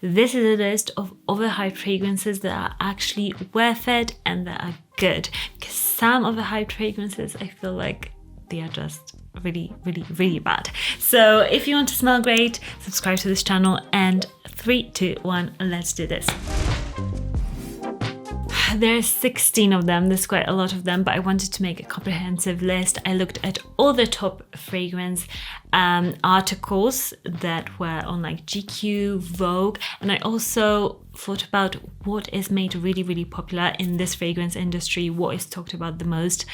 This is a list of overhyped fragrances that are actually worth it and that are good. Because some overhyped fragrances, I feel like they are just really, really, really bad. So if you want to smell great, subscribe to this channel, and 3, 2, 1, let's do this. There's 16 of them, there's quite a lot of them, but I wanted to make a comprehensive list. I looked at all the top fragrance articles that were on like GQ, Vogue, and I also thought about what is made really, really popular in this fragrance industry, what is talked about the most,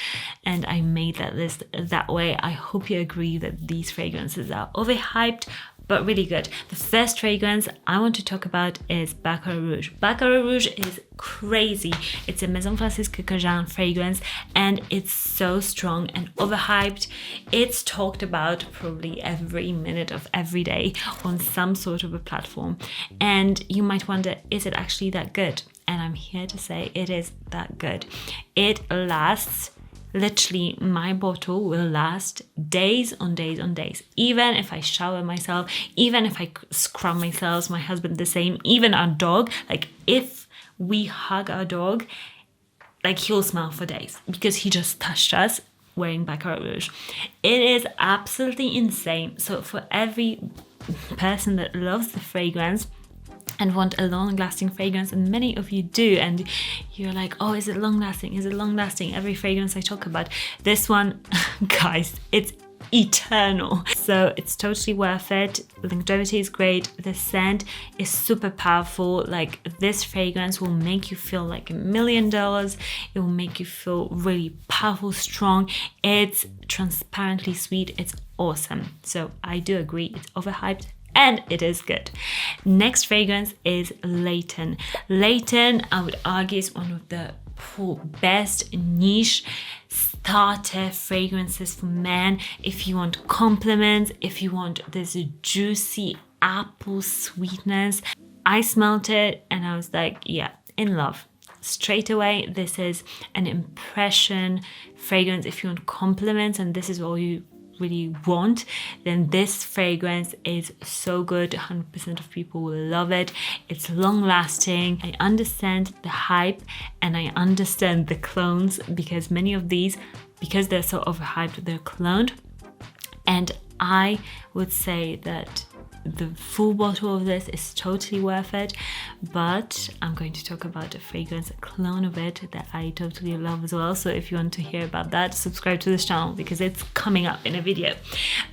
and I made that list that way. I hope you agree that these fragrances are overhyped, but really good. The first fragrance I want to talk about is Baccarat Rouge. Baccarat Rouge is crazy. It's a Maison Francis Kurkdjian fragrance, and it's so strong and overhyped. It's talked about probably every minute of every day on some sort of a platform. And you might wonder, is it actually that good? And I'm here to say it is that good. It lasts. Literally, my bottle will last days on days on days. Even if I shower myself, even if I scrub myself, my husband the same, even our dog, like if we hug our dog, like he'll smell for days because he just touched us wearing Baccarat Rouge. It is absolutely insane. So for every person that loves the fragrance and want a long-lasting fragrance, and many of you do, and you're like, oh, is it long-lasting? Is it long-lasting? Every fragrance I talk about. This one, guys, it's eternal. So it's totally worth it. The longevity is great. The scent is super powerful. Like, this fragrance will make you feel like $1 million. It will make you feel really powerful, strong. It's transparently sweet. It's awesome. So I do agree, it's overhyped, and it is good. Next fragrance is Layton. Layton, I would argue, is one of the best niche starter fragrances for men. If you want compliments, if you want this juicy apple sweetness. I smelled it and I was like, yeah, in love. Straight away, this is an impression fragrance. If you want compliments and this is all you really want, then this fragrance is so good. 100% of people will love it. It's long lasting. I understand the hype and I understand the clones, because many of these, because they're so overhyped, they're cloned. And I would say that the full bottle of this is totally worth it, but I'm going to talk about a fragrance, a clone of it that I totally love as well. So if you want to hear about that, subscribe to this channel because it's coming up in a video.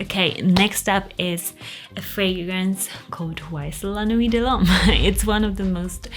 Okay, next up is a fragrance called Why C'est la Nuit de l'Homme. It's one of the most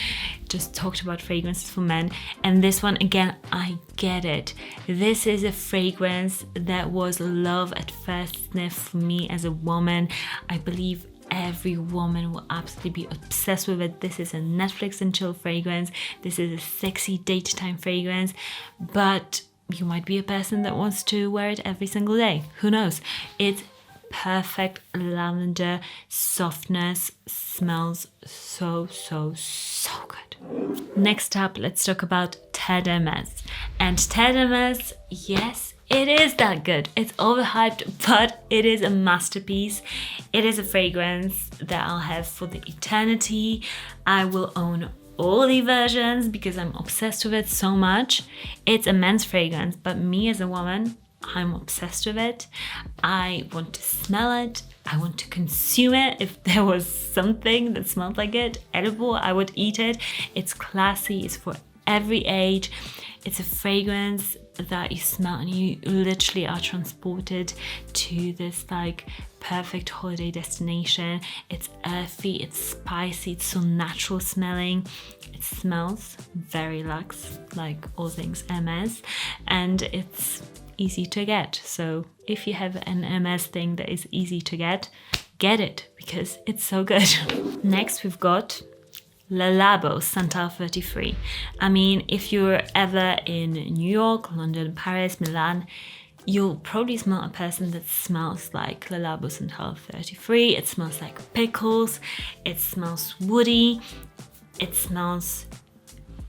just talked about fragrances for men, and this one, again, I get it. This is a fragrance that was love at first sniff for me as a woman. I believe every woman will absolutely be obsessed with it. This is a Netflix and chill fragrance. This is a sexy daytime fragrance, but you might be a person that wants to wear it every single day. Who knows? It's perfect lavender softness, smells so good. Next up, let's talk about Terre d'Hermes. And Terre d'Hermes, yes, it is that good. It's overhyped, but it is a masterpiece. It is a fragrance that I'll have for the eternity. I will own all the versions because I'm obsessed with it so much. It's a men's fragrance, but me as a woman, I'm obsessed with it. I want to smell it. I want to consume it. If there was something that smelled like it, edible, I would eat it. It's classy. It's for every age. It's a fragrance that you smell and you literally are transported to this like perfect holiday destination. It's earthy, it's spicy, it's so natural smelling. It smells very luxe, like all things Hermes, and it's easy to get. So if you have an Hermes thing that is easy to get it because it's so good. Next we've got Labo Santal 33. I mean, if you're ever in New York, London, Paris, Milan, you'll probably smell a person that smells like Labo Santal 33. It smells like pickles. It smells woody. It smells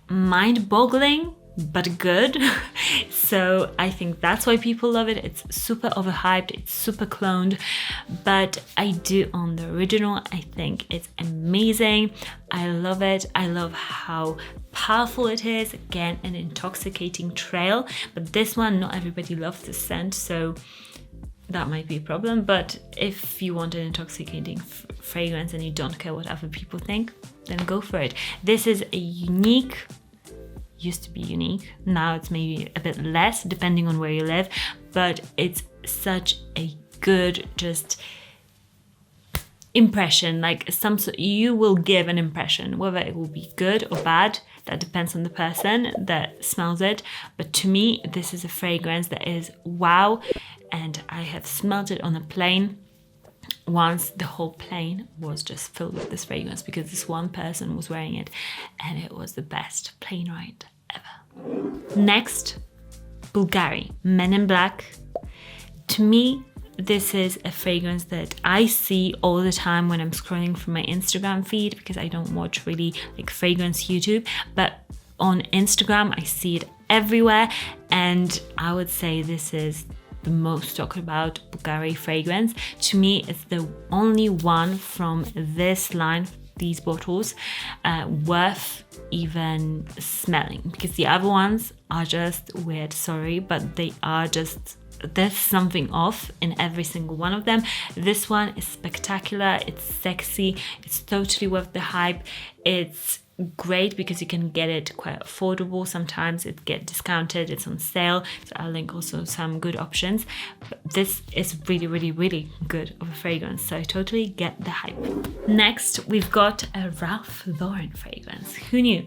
mind-boggling but good. So I think that's why people love it. It's super overhyped, it's super cloned, but I do own the original. I think it's amazing. I love it. I love how powerful it is. Again, an intoxicating trail, but this one, not everybody loves the scent, so that might be a problem. But if you want an intoxicating fragrance and you don't care what other people think, then go for it. This is a unique, used to be unique, now it's maybe a bit less depending on where you live, but it's such a good just impression. Like you will give an impression, whether it will be good or bad, that depends on the person that smells it. But to me, this is a fragrance that is wow, and I have smelled it on a plane once. The whole plane was just filled with this fragrance because this one person was wearing it, and it was the best plane ride ever. Next, Bulgari Men in Black. To me, this is a fragrance that I see all the time when I'm scrolling through my Instagram feed, because I don't watch really like fragrance YouTube, but on Instagram I see it everywhere, and I would say this is the most talked about Bulgari fragrance. To me, it's the only one from this line, these bottles, worth even smelling, because the other ones are just weird, sorry, but they are just, there's something off in every single one of them. This one is spectacular, it's sexy, it's totally worth the hype. It's great because you can get it quite affordable. Sometimes it gets discounted, it's on sale, so I'll link also some good options. But this is really, really, really good of a fragrance, so I totally get the hype. Next, we've got a Ralph Lauren fragrance. Who knew?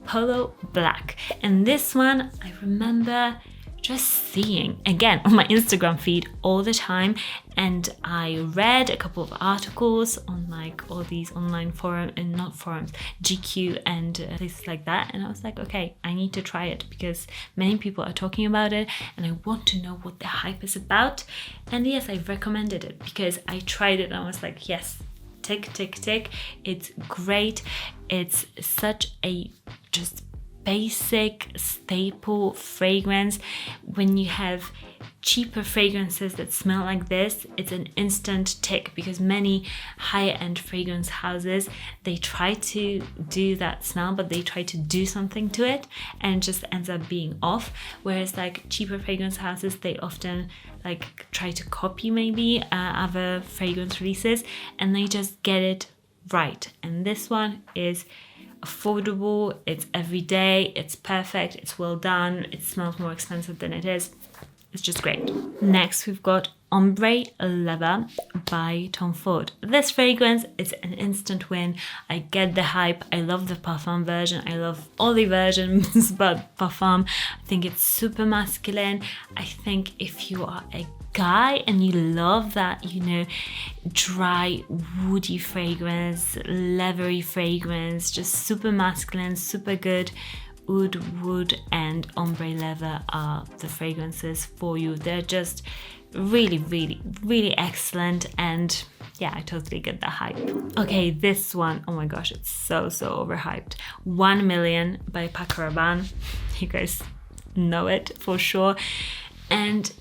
Polo Black. And this one I remember just seeing again on my Instagram feed all the time, and I read a couple of articles on like all these online forums, and not forums, GQ and places like that, and I was like, okay, I need to try it because many people are talking about it and I want to know what the hype is about. And yes, I recommended it because I tried it and I was like, yes, tick, tick, tick, it's great. It's such a just basic staple fragrance. When you have cheaper fragrances that smell like this, it's an instant tick, because many higher-end fragrance houses, they try to do that smell, but they try to do something to it and it just ends up being off. Whereas like cheaper fragrance houses, they often like try to copy maybe other fragrance releases, and they just get it right. And this one is affordable, it's everyday, it's perfect, it's well done, it smells more expensive than it is. It's just great. Next, we've got Ombre Leather by Tom Ford. This fragrance is an instant win. I get the hype. I love the Parfum version. I love all the versions but Parfum. I think it's super masculine. I think if you are a guy and you love that, you know, dry, woody fragrance, leathery fragrance, just super masculine, super good, Oud, Wood and Ombre Leather are the fragrances for you. They're just really, really, really excellent, and yeah, I totally get the hype. Okay, this one, oh my gosh, it's so overhyped. 1 Million by Paco Rabanne. You guys know it for sure. And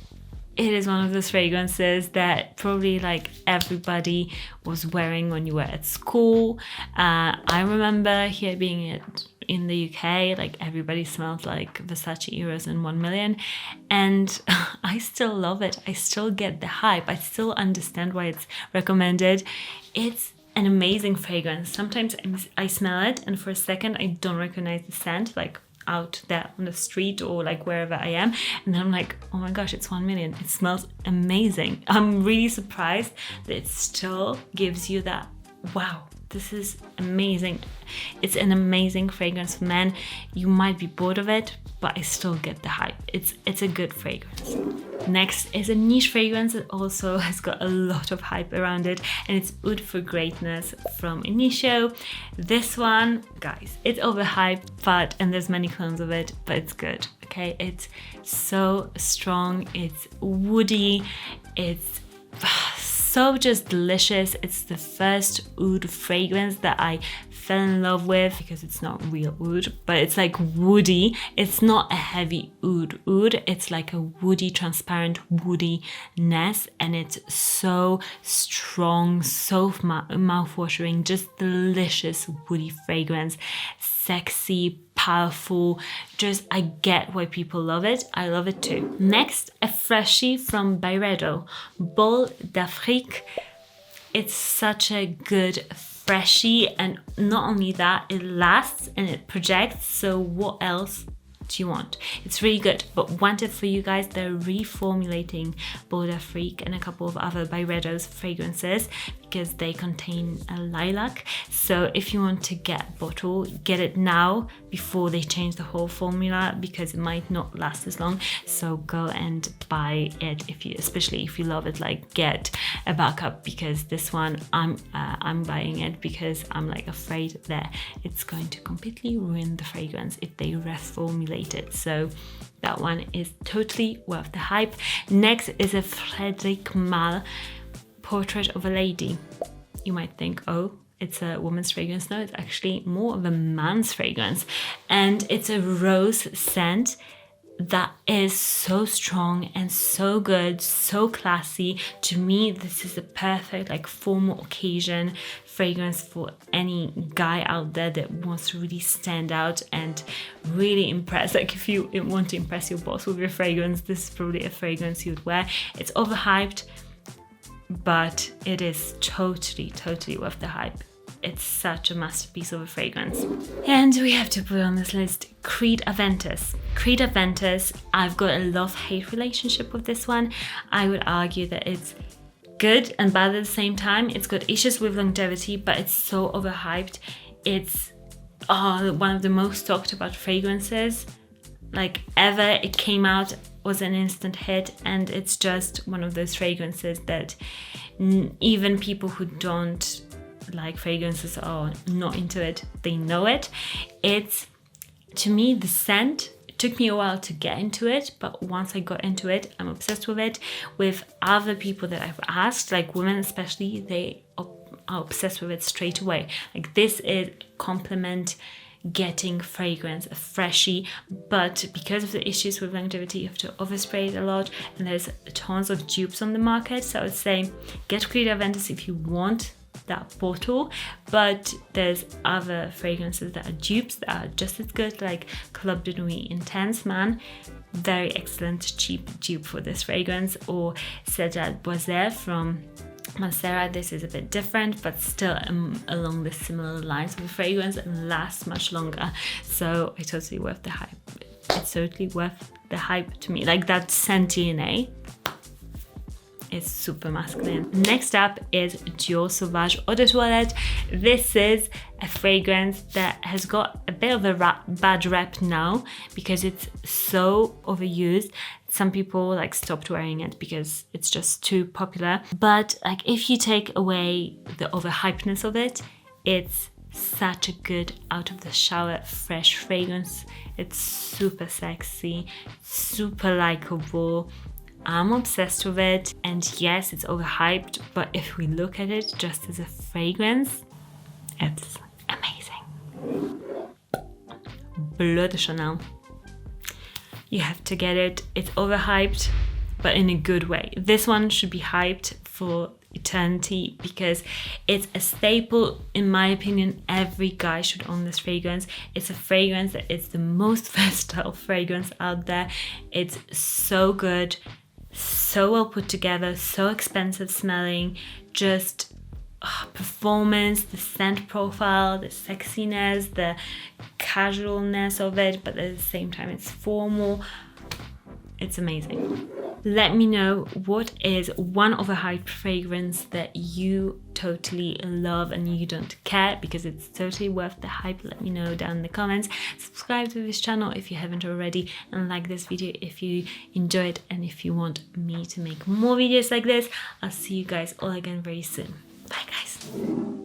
it is one of those fragrances that probably like everybody was wearing when you were at school. I remember here being in the UK, like everybody smelled like Versace, Eros and 1 Million, and I still love it. I still get the hype. I still understand why it's recommended. It's an amazing fragrance. Sometimes I smell it and for a second I don't recognize the scent, like out there on the street or like wherever I am, and then I'm like, oh my gosh, it's 1 Million. It smells amazing. I'm really surprised that it still gives you that wow, this is amazing. It's an amazing fragrance for men. You might be bored of it, but I still get the hype. It's a good fragrance. Next is a niche fragrance that also has got a lot of hype around it, and it's Oud for Greatness from Initio. This one, guys, it's overhyped, and there's many clones of it, but it's good, okay? It's so strong, it's woody, it's so just delicious. It's the first Oud fragrance that I fell in love with, because it's not real oud, but it's like woody. It's not a heavy oud. It's like a woody, transparent woodiness, and it's so strong, so mouth-watering, just delicious woody fragrance. Sexy, powerful, just I get why people love it. I love it too. Next, a freshie from Byredo Bal d'Afrique. It's such a good freshie, and not only that, it lasts and it projects, so what else do you want? It's really good. But one tip for you guys, they're reformulating Bal d'Afrique and a couple of other Byredo's fragrances because they contain a lilac. So if you want to get a bottle, get it now before they change the whole formula, because it might not last as long. So go and buy it, especially if you love it. Like, get a backup, because this one I'm buying it because I'm like afraid that it's going to completely ruin the fragrance if they reformulate it. So that one is totally worth the hype. Next is a Frederic Malle Portrait of a Lady. You might think, oh, it's a woman's fragrance. No, it's actually more of a man's fragrance, and it's a rose scent that is so strong and so good, so classy. To me, this is a perfect like formal occasion fragrance for any guy out there that wants to really stand out and really impress. Like, if you want to impress your boss with your fragrance, this is probably a fragrance you'd wear. It's overhyped, but it is totally worth the hype. It's such a masterpiece of a fragrance. And we have to put on this list Creed Aventus. Creed Aventus, I've got a love-hate relationship with this one. I would argue that it's good and bad at the same time. It's got issues with longevity, but it's so overhyped. It's one of the most talked about fragrances like ever. It came out, was an instant hit, and it's just one of those fragrances that even people who don't like fragrances or not into it, they know it. It's, to me, the scent, it took me a while to get into it, but once I got into it, I'm obsessed with it. With other people that I've asked, like women especially, they are obsessed with it straight away. Like, this is compliment getting fragrance, a freshie, but because of the issues with longevity, you have to overspray it a lot, and there's tons of dupes on the market. So I would say get Creed Aventus if you want that bottle, but there's other fragrances that are dupes that are just as good, like Club de Nuit Intense Man, very excellent cheap dupe for this fragrance, or Cedrat Boisé from Mancera. This is a bit different, but still along the similar lines of the fragrance and lasts much longer. So it's totally worth the hype. It's totally worth the hype to me. Like, that scent DNA, it's super masculine. Next up is Dior Sauvage Eau de Toilette. This is a fragrance that has got a bit of a bad rep now because it's so overused. Some people like stopped wearing it because it's just too popular. But like, if you take away the overhypeness of it, it's such a good out of the shower fresh fragrance. It's super sexy, super likable. I'm obsessed with it, and yes, it's overhyped, but if we look at it just as a fragrance, it's amazing. Bleu de Chanel. You have to get it. It's overhyped, but in a good way. This one should be hyped for eternity because it's a staple. In my opinion, every guy should own this fragrance. It's a fragrance that is the most versatile fragrance out there. It's so good, so well put together, so expensive smelling, just performance, the scent profile, the sexiness, the casualness of it, but at the same time it's formal. It's amazing. Let me know what is one overhyped fragrance that you totally love and you don't care, because it's totally worth the hype. Let me know down in the comments. Subscribe to this channel if you haven't already, and like this video if you enjoyed, and if you want me to make more videos like this. I'll see you guys all again very soon. Bye guys.